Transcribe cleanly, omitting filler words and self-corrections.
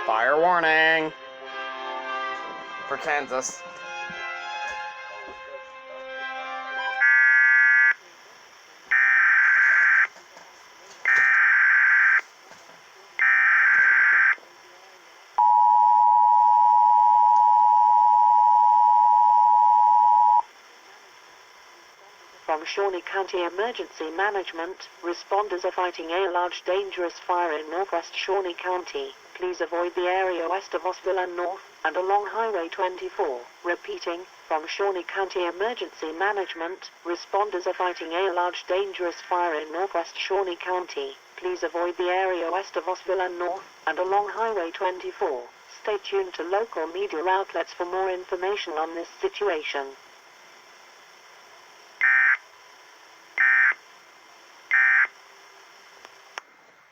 Fire warning for Kansas. From Shawnee County Emergency Management, responders are fighting a large dangerous fire in northwest Shawnee County. Please avoid the area west of Osville and north, and along Highway 24. Repeating, from Shawnee County Emergency Management, responders are fighting a large dangerous fire in northwest Shawnee County. Please avoid the area west of Osville and north, and along Highway 24. Stay tuned to local media outlets for more information on this situation.